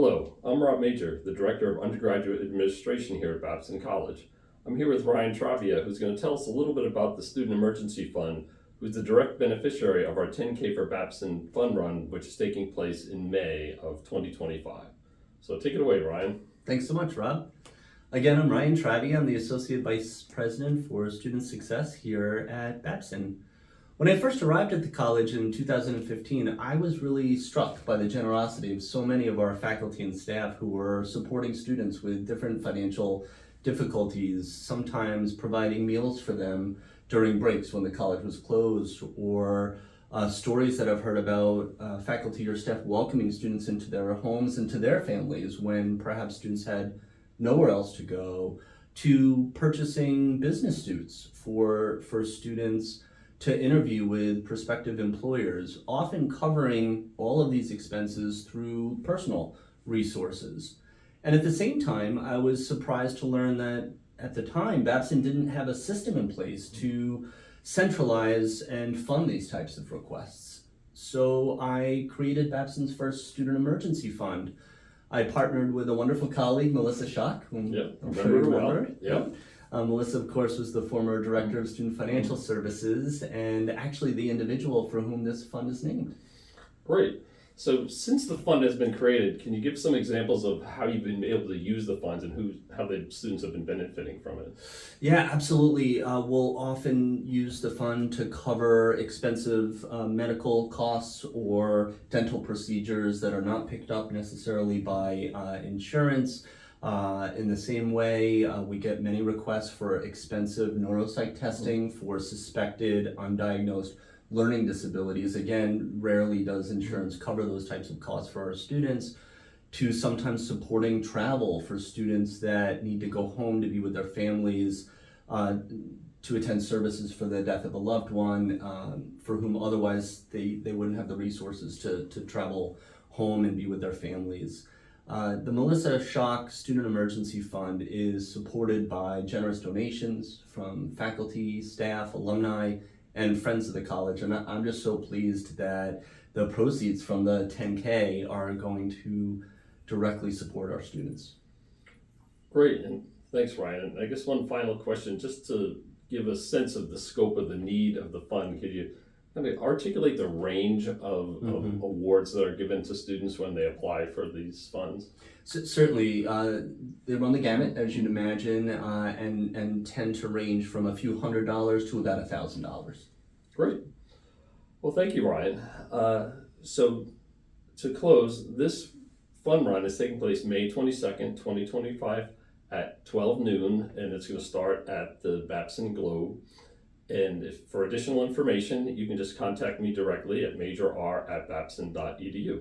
Hello, I'm Rob Major, the Director of Undergraduate Administration here at Babson College. I'm here with Ryan Travia, who's going to tell us a little bit about the Student Emergency Fund, who's the direct beneficiary of our 10K for Babson Fund Run, which is taking place in May of 2025. So take it away, Ryan. Thanks so much, Rob. Again, I'm Ryan Travia. I'm the Associate Vice President for Student Success here at Babson. When I first arrived at the college in 2015, I was really struck by the generosity of so many of our faculty and staff who were supporting students with different financial difficulties, sometimes providing meals for them during breaks when the college was closed, or stories that I've heard about faculty or staff welcoming students into their homes and to their families when perhaps students had nowhere else to go, to purchasing business suits for students to interview with prospective employers, often covering all of these expenses through personal resources. And at the same time, I was surprised to learn that at the time, Babson didn't have a system in place to centralize and fund these types of requests. So I created Babson's first Student Emergency Fund. I partnered with a wonderful colleague, Melissa Schock, whom I'm sure you remember. Yep. Melissa, of course, was the former Director of Student Financial Services and actually the individual for whom this fund is named. Great. So since the fund has been created, can you give some examples of how you've been able to use the funds and how the students have been benefiting from it? Yeah, absolutely. We'll often use the fund to cover expensive medical costs or dental procedures that are not picked up necessarily by insurance. In the same way, we get many requests for expensive neuropsych testing for suspected undiagnosed learning disabilities. Again, rarely does insurance cover those types of costs for our students, to sometimes supporting travel for students that need to go home to be with their families, to attend services for the death of a loved one, for whom otherwise they wouldn't have the resources to travel home and be with their families. The Melissa Schock Student Emergency Fund is supported by generous donations from faculty, staff, alumni, and friends of the college. And I'm just so pleased that the proceeds from the 10K are going to directly support our students. Great, and thanks, Ryan. I guess one final question, just to give a sense of the scope of the need of the fund, could you kind of articulate the range of awards that are given to students when they apply for these funds? Certainly, they run the gamut, as you'd imagine, and tend to range from a few $100s to about $1,000. Great. Well, thank you, Ryan. So to close, this fun run is taking place May 22nd, 2025 at 12 noon, and it's going to start at the Babson Globe. And for additional information, you can just contact me directly at major.r@babson.edu.